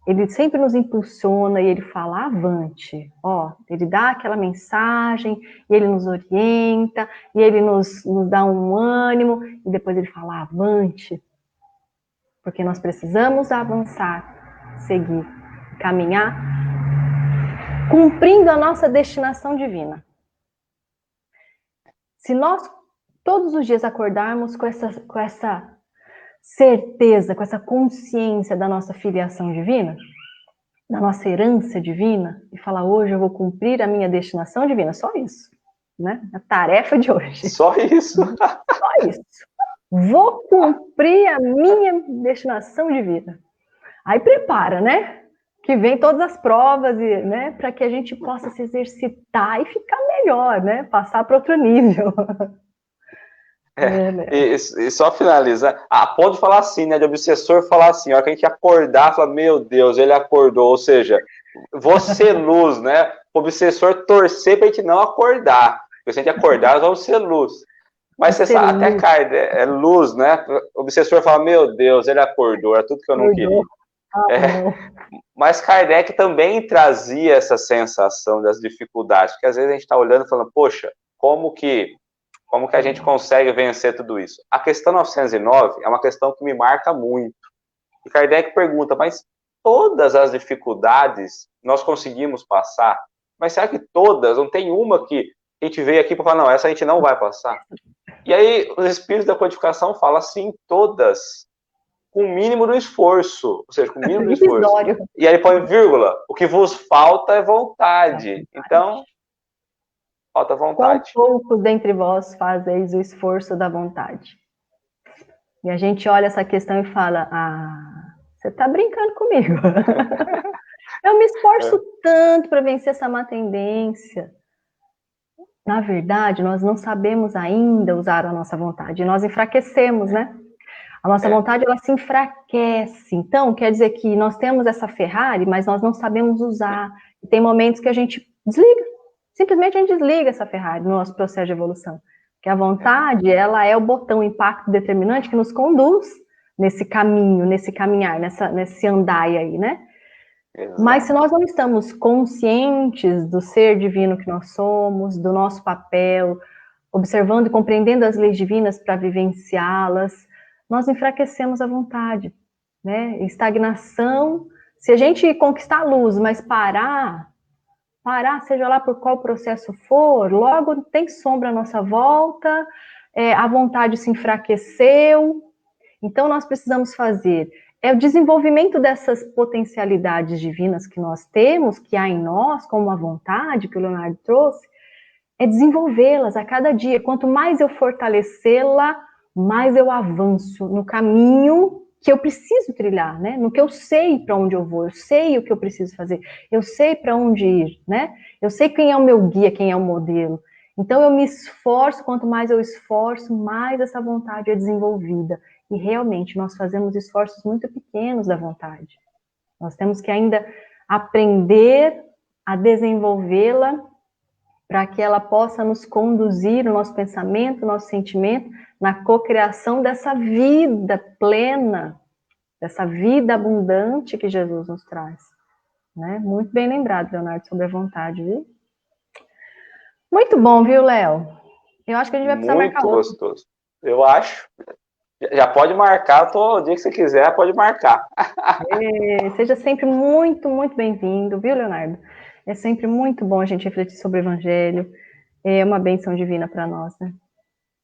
Speaker 1: ele sempre nos impulsiona e ele fala avante, ó, ele dá aquela mensagem, e ele nos orienta, e ele nos dá um ânimo, e depois ele fala avante, porque nós precisamos avançar, seguir, caminhar, cumprindo a nossa destinação divina. Se nós todos os dias acordarmos com essa certeza, com essa consciência da nossa filiação divina, da nossa herança divina, e falar, hoje eu vou cumprir a minha destinação divina, só isso, né? A tarefa de hoje.
Speaker 2: Só isso?
Speaker 1: Só isso. Vou cumprir a minha destinação divina. Aí prepara, né? Que vem todas as provas, né? Para que a gente possa se exercitar e ficar melhor, né? Passar para outro nível.
Speaker 2: E só finalizar, pode falar assim, né, de obsessor falar assim, a hora que a gente acordar, fala, meu Deus, ele acordou, ou seja, você luz, né, o obsessor torcer pra gente não acordar, porque se a gente acordar, nós vamos ser luz, mas você sabe, até Kardec, é luz, né, o obsessor fala, meu Deus, ele acordou, era tudo que eu não queria. Mas Kardec também trazia essa sensação das dificuldades, porque às vezes a gente está olhando e falando, poxa, como que a gente consegue vencer tudo isso? A questão 909 é uma questão que me marca muito. E Kardec pergunta, mas todas as dificuldades nós conseguimos passar? Mas será que todas? Não tem uma que a gente veio aqui para falar, não, essa a gente não vai passar? E aí os espíritos da codificação falam assim, todas, com o mínimo do esforço. Ou seja, com o mínimo do esforço. E aí põe vírgula, o que vos falta é vontade. Então, falta vontade.
Speaker 1: Quão poucos dentre vós fazeis o esforço da vontade? E a gente olha essa questão e fala, você está brincando comigo. Eu me esforço tanto para vencer essa má tendência. Na verdade, nós não sabemos ainda usar a nossa vontade. Nós enfraquecemos, né? A nossa vontade, ela se enfraquece. Então, quer dizer que nós temos essa Ferrari, mas nós não sabemos usar. E tem momentos que a gente desliga. Simplesmente a gente desliga essa Ferrari no nosso processo de evolução. Porque a vontade, ela é o botão, o impacto determinante que nos conduz nesse caminho, nesse caminhar, nesse andai aí, né? Exato. Mas se nós não estamos conscientes do ser divino que nós somos, do nosso papel, observando e compreendendo as leis divinas para vivenciá-las, nós enfraquecemos a vontade, né? Estagnação, se a gente conquistar a luz, mas parar, seja lá por qual processo for, logo tem sombra à nossa volta, a vontade se enfraqueceu. Então, nós precisamos fazer o desenvolvimento dessas potencialidades divinas que nós temos, que há em nós, como a vontade, que o Leonardo trouxe, é desenvolvê-las a cada dia. Quanto mais eu fortalecê-la, mais eu avanço no caminho que eu preciso trilhar, né? No que eu sei para onde eu vou, eu sei o que eu preciso fazer, eu sei para onde ir, né? Eu sei quem é o meu guia, quem é o modelo. Então eu me esforço, quanto mais eu esforço, mais essa vontade é desenvolvida. E realmente nós fazemos esforços muito pequenos da vontade. Nós temos que ainda aprender a desenvolvê-la para que ela possa nos conduzir, o nosso pensamento, o nosso sentimento, na cocriação dessa vida plena, dessa vida abundante que Jesus nos traz. Né? Muito bem lembrado, Leonardo, sobre a vontade, viu? Muito bom, viu, Léo? Eu acho que a gente vai precisar marcar outro.
Speaker 2: Muito gostoso. Eu acho. Já pode marcar, o dia que você quiser, pode marcar.
Speaker 1: Seja sempre muito, muito bem-vindo, viu, Leonardo? É sempre muito bom a gente refletir sobre o Evangelho. É uma bênção divina para nós, né?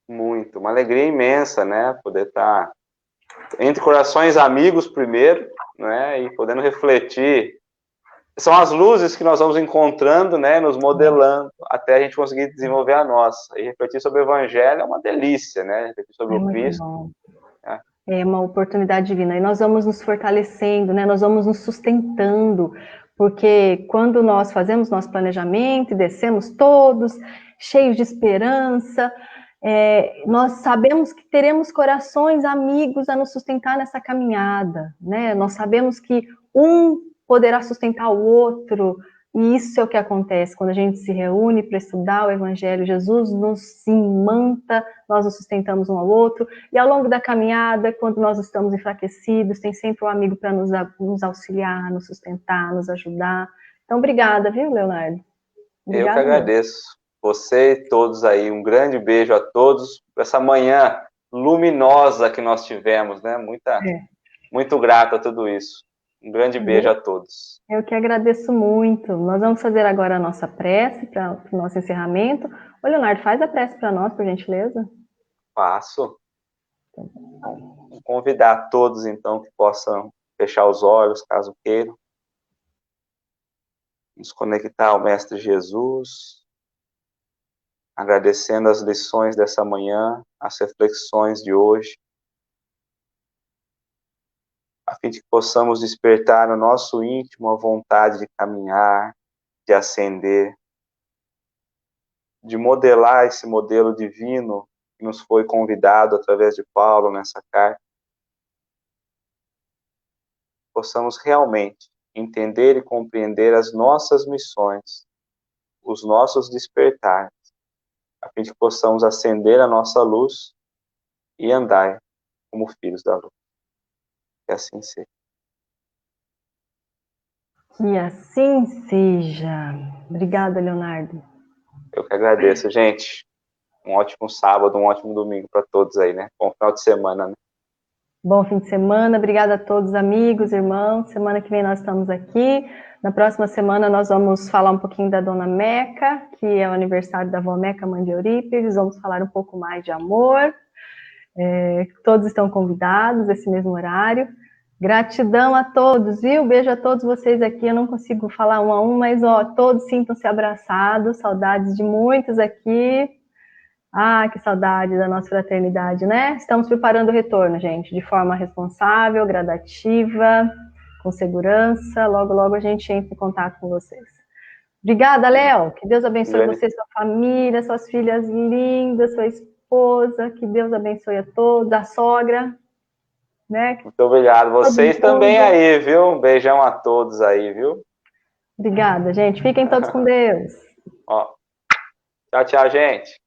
Speaker 2: Muito. Uma alegria imensa, né? Poder estar entre corações amigos primeiro, né? E podendo refletir. São as luzes que nós vamos encontrando, né? Nos modelando, até a gente conseguir desenvolver a nossa. E refletir sobre o Evangelho é uma delícia, né? Refletir sobre
Speaker 1: É
Speaker 2: o
Speaker 1: muito
Speaker 2: Cristo.
Speaker 1: bom. É uma oportunidade divina. E nós vamos nos fortalecendo, né? Nós vamos nos sustentando, porque quando nós fazemos nosso planejamento e descemos todos cheios de esperança, nós sabemos que teremos corações amigos a nos sustentar nessa caminhada, né? Nós sabemos que um poderá sustentar o outro, e isso é o que acontece quando a gente se reúne para estudar o Evangelho. Jesus nos imanta, nós nos sustentamos um ao outro, e ao longo da caminhada, quando nós estamos enfraquecidos, tem sempre um amigo para nos auxiliar, nos sustentar, nos ajudar. Então, obrigada, viu, Leonardo?
Speaker 2: Eu que
Speaker 1: Obrigada mesmo.
Speaker 2: agradeço. Você e todos aí. Um grande beijo a todos por essa manhã luminosa que nós tivemos, né? Muito grato a tudo isso. Um grande beijo a todos.
Speaker 1: Eu que agradeço muito. Nós vamos fazer agora a nossa prece para o nosso encerramento. Ô, Leonardo, faz a prece para nós, por gentileza.
Speaker 2: Passo. Vou convidar todos, então, que possam fechar os olhos, caso queiram. Nos conectar ao Mestre Jesus, agradecendo as lições dessa manhã, as reflexões de hoje, a fim de que possamos despertar no nosso íntimo a vontade de caminhar, de ascender, de modelar esse modelo divino que nos foi convidado através de Paulo nessa carta. Possamos realmente entender e compreender as nossas missões, os nossos despertares, a fim de que possamos acender a nossa luz e andar como filhos da luz. Que assim seja.
Speaker 1: Que assim seja. Obrigada, Leonardo.
Speaker 2: Eu que agradeço, gente. Um ótimo sábado, um ótimo domingo para todos aí, né? Bom final de semana, né?
Speaker 1: Bom fim de semana. Obrigada a todos, amigos, irmãos. Semana que vem nós estamos aqui. Na próxima semana nós vamos falar um pouquinho da Dona Meca, que é o aniversário da avó Meca, mãe de Eurípides. Vamos falar um pouco mais de amor. Todos estão convidados nesse mesmo horário. Gratidão a todos, viu? Beijo a todos vocês aqui. Eu não consigo falar um a um, mas todos sintam-se abraçados. Saudades de muitos aqui. Ah, que saudade da nossa fraternidade, né? Estamos preparando o retorno, gente, de forma responsável, gradativa, com segurança. Logo, logo a gente entra em contato com vocês. Obrigada, Léo. Que Deus abençoe você, sua família, suas filhas lindas, sua esposa. Que Deus abençoe a todos, a sogra. Né?
Speaker 2: Muito obrigado. Vocês também aí, viu? Um beijão a todos aí, viu?
Speaker 1: Obrigada, gente. Fiquem todos com Deus.
Speaker 2: Ó. Tchau, tchau, gente.